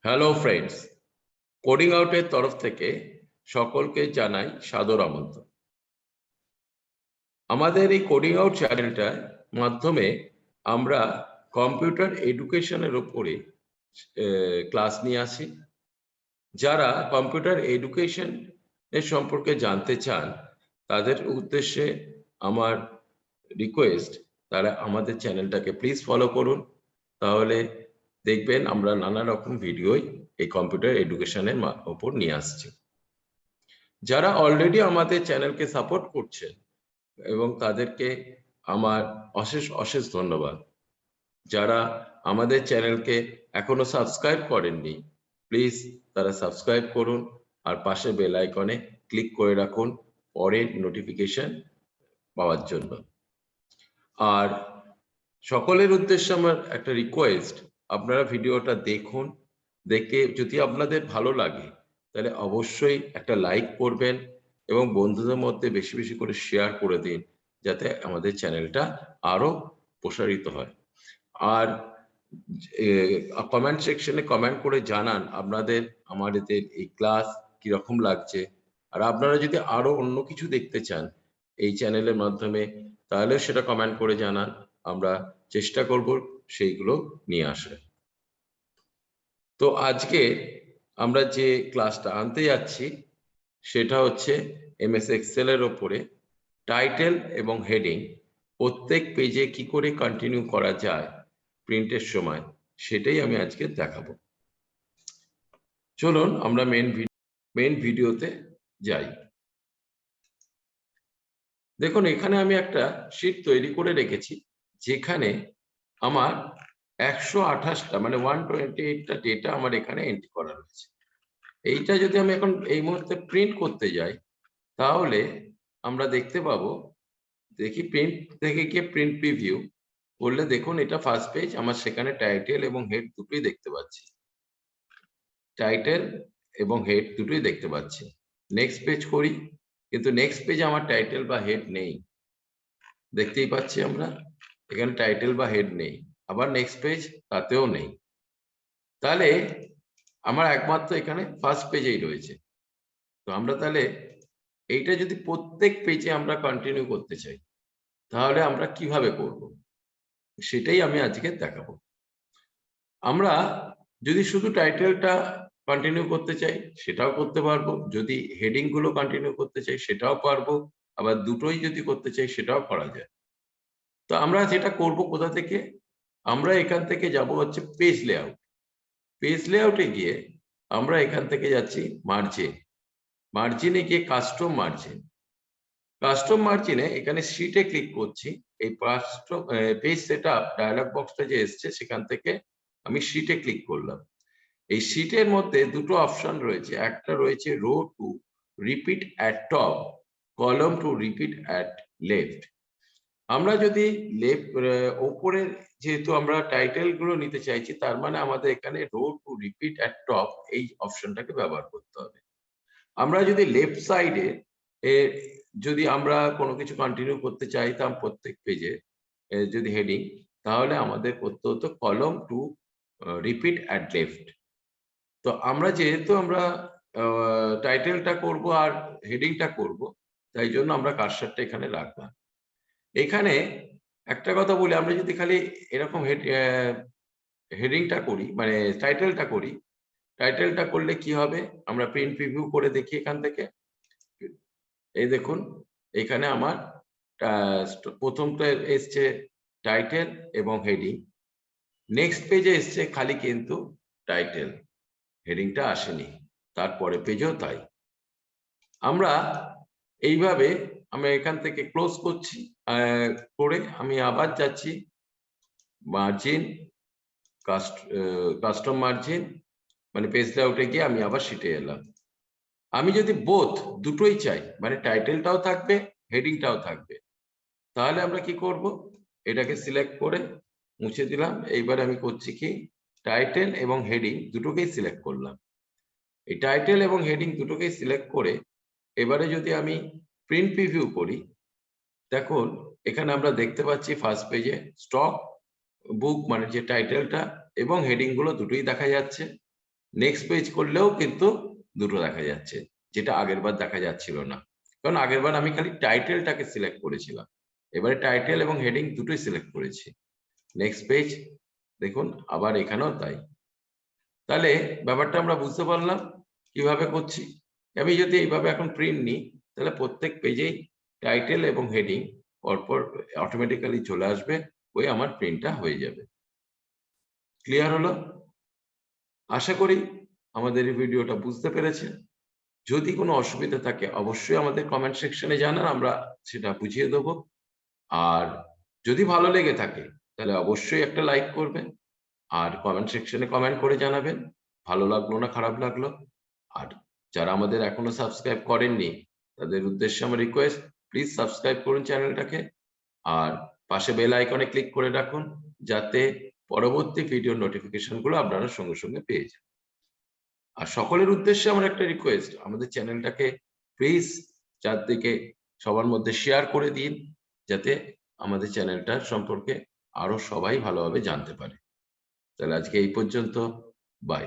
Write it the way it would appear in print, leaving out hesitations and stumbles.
Hello friends, coding আউটের তরফ থেকে সকলকে জানাই সাদর আমন্ত্রণ। আমাদের এই কোডিং আউট চ্যানেলটার মাধ্যমে আমরা কম্পিউটার এডুকেশনের উপরে ক্লাস নিয়ে আসি। যারা কম্পিউটার এডুকেশন এর সম্পর্কে জানতে চান তাদের উদ্দেশ্যে আমার রিকোয়েস্ট, তারা আমাদের চ্যানেলটাকে প্লিজ ফলো করুন। তাহলে দেখবেন আমরা নানা রকম ভিডিওই এই কম্পিউটার এডুকেশনের উপর নিয়ে আসছি। যারা অলরেডি আমাদের চ্যানেলকে সাপোর্ট করছেন এবং তাদেরকে আমার অশেষ অশেষ ধন্যবাদ। যারা আমাদের চ্যানেলকে এখনো সাবস্ক্রাইব করেননি, প্লিজ তারা সাবস্ক্রাইব করুন আর পাশে বেল আইকনে ক্লিক করে রাখুন পরের নোটিফিকেশন পাওয়ার জন্য। আর সকলের উদ্দেশ্যে আমার একটা রিকোয়েস্ট, আপনারা ভিডিওটা দেখুন, দেখে যদি আপনাদের ভালো লাগে তাহলে অবশ্যই একটা লাইক করবেন এবং বন্ধুদের মধ্যে বেশি বেশি করে শেয়ার করে দিন, যাতে আমাদের চ্যানেলটা আরো প্রসারিত হয়। আর কমেন্ট সেকশনে কমেন্ট করে জানান আপনাদের আমাদের এই ক্লাস কিরকম লাগছে। আর আপনারা যদি আরো অন্য কিছু দেখতে চান এই চ্যানেলের মাধ্যমে, তাহলেও সেটা কমেন্ট করে জানান, আমরা চেষ্টা করব সেইগুলো নিয়ে আসার। তো আজকে আমরা যে ক্লাসটা আনতে যাচ্ছি সেটা হচ্ছে এমএস এক্সেল এর উপরে টাইটেল এবং হেডিং প্রত্যেক পেজে কি করে কন্টিনিউ করা যায় প্রিন্টের সময়, সেটাই আমি আজকে দেখাবো। চলুন আমরা মেন ভিডিওতে যাই। দেখুন, এখানে আমি একটা শীট তৈরি করে রেখেছি যেখানে আমার 128টা মানে 128টা ডেটা আমার এখানে এন্ট্রি করা রয়েছে। এইটা যদি আমি এখন এই মুহূর্তে প্রিন্ট করতে যাই তাহলে আমরা দেখতে পাবো, দেখি প্রিন্ট থেকে গিয়ে প্রিন্ট প্রিভিউ করলে দেখুন এটা ফার্স্ট পেজ, আমার সেখানে টাইটেল এবং হেড দুটোই দেখতে পাচ্ছি। টাইটেল এবং হেড দুটোই দেখতে পাচ্ছি। নেক্সট পেজ করি, কিন্তু নেক্সট পেজে আমার টাইটেল বা হেড নেই, দেখতেই পাচ্ছি আমরা এখানে টাইটেল বা হেড নেই। আবার নেক্সট পেজ, তাতেও নেই। তাহলে আমার একমাত্র এখানে ফার্স্ট পেজেই রয়েছে। তো আমরা তাহলে এইটা যদি প্রত্যেক পেজে আমরা কন্টিনিউ করতে চাই তাহলে আমরা কিভাবে করব, সেটাই আমি আজকে দেখাবো। আমরা যদি শুধু টাইটেলটা কন্টিনিউ করতে চাই সেটাও করতে পারবো, যদি হেডিং গুলো কন্টিনিউ করতে চাই সেটাও পারবো, আবার দুটোই যদি করতে চাই সেটাও করা যায়। তো আমরা যেটা করব কোথা থেকে, আমরা এখান থেকে যাব হচ্ছে পেজ লেআউট। পেজ লেআউটে গিয়ে আমরা এখান থেকে যাচ্ছি মার্জিনে গিয়ে কাস্টম মার্জিনে এখানে শীটে ক্লিক করছি। এই পেজ সেটআপ ডায়লগ বক্সটা যে এসছে সেখান থেকে আমি শীটে ক্লিক করলাম। এই শীটের মধ্যে দুটো অপশন রয়েছে, একটা রয়েছে row to repeat at top, column to repeat at left. আমরা যদি ওপরের যেহেতু আমরা টাইটেল গুলো নিতে চাইছি, তার মানে আমাদের এখানে row to repeat at top এই অপশনটাকে ব্যবহার করতে হবে। আমরা যদি লেফট সাইডে যদি আমরা কোনো কিছু কন্টিনিউ করতে চাইতাম প্রত্যেক পেজে যদি হেডিং, তাহলে আমাদের করতে হতো কলম টু রিপিট অ্যাট লেফট। তো আমরা যেহেতু আমরা টাইটেলটা করব আর হেডিংটা করব, তাই জন্য আমরা কার্সারটা এখানে রাখলাম। এখানে একটা কথা বলি, আমরা যদি খালি এরকম হেডিংটা করি মানে টাইটেলটা করি, টাইটেলটা করলে কি হবে আমরা প্রিন্ট প্রিভিউ করে দেখি এখান থেকে। এই দেখুন এখানে আমার প্রথমটা এসছে টাইটেল এবং হেডিং, নেক্সট পেজে এসছে খালি কিন্তু টাইটেল, হেডিংটা আসেনি, তারপরে পেজেও তাই। আমরা এইভাবে আমরা এখান থেকে ক্লোজ করছি, করে আমি আবার যাচ্ছি মার্জিন, কাস্টম মার্জিন মানে পেজ লেআউটে গিয়ে আমি আবার শিটে এলাম। আমি যদি দুটোই চাই মানে টাইটেলটাও থাকবে হেডিংটাও থাকবে, তাহলে আমরা কি করব, এটাকে সিলেক্ট করে মুছে দিলাম। এইবার আমি করছি কি, টাইটেল এবং হেডিং দুটোকেই সিলেক্ট করলাম। এই টাইটেল এবং হেডিং দুটোকেই সিলেক্ট করে এবারে যদি আমি প্রিন্ট প্রিভিউ করি, দেখুন এখানে আমরা দেখতে পাচ্ছি ফার্স্ট পেজে স্টক বুক মানে যে টাইটেলটা এবং হেডিং গুলো দুটোই দেখা যাচ্ছে। নেক্সট পেজ করলেও কিন্তু দুটো দেখা যাচ্ছে, যেটা আগের বার দেখা যাচ্ছিল না, কারণ আগের বার আমি খালি টাইটেলটাকে সিলেক্ট করেছিলাম, এবারে টাইটেল এবং হেডিং দুটোই সিলেক্ট করেছি। নেক্সট পেজ দেখুন, আবার এখানেও তাই। তাহলে ব্যাপারটা আমরা বুঝতে পারলাম কিভাবে করছি। আমি যদি এইভাবে এখন প্রিন্ট নিই, তাহলে প্রত্যেক পেজেই টাইটেল এবং হেডিং পরপর অটোমেটিক্যালি চলে আসবে, ওই আমার প্রিন্টটা হয়ে যাবে। ক্লিয়ার হলো? আশা করি আমাদের এই ভিডিওটা বুঝতে পেরেছেন। যদি কোনো অসুবিধা থাকে অবশ্যই আমাদের কমেন্ট সেকশনে জানান, আমরা সেটা বুঝিয়ে দেবো। আর যদি ভালো লেগে থাকে তাহলে অবশ্যই একটা লাইক করবেন, আর কমেন্ট সেকশনে কমেন্ট করে জানাবেন ভালো লাগলো না খারাপ লাগলো। আর যারা আমাদের এখনো সাবস্ক্রাইব করেননি তাদের উদ্দেশ্যে আমার রিকোয়েস্ট, প্লিজ সাবস্ক্রাইব করুন চ্যানেলটাকে, আর পাশে বেল আইকনে ক্লিক করে রাখুন, যাতে পরবর্তী ভিডিও নোটিফিকেশন গুলো আপনারা সঙ্গে সঙ্গে পেয়ে যান। আর সকলের উদ্দেশ্যে আমার একটা রিকোয়েস্ট, আমাদের চ্যানেলটাকে প্লিজ চারদিকে সবার মধ্যে শেয়ার করে দিন, যাতে আমাদের চ্যানেলটার সম্পর্কে আরো সবাই ভালোভাবে জানতে পারে। তাহলে আজকে এই পর্যন্ত, বাই।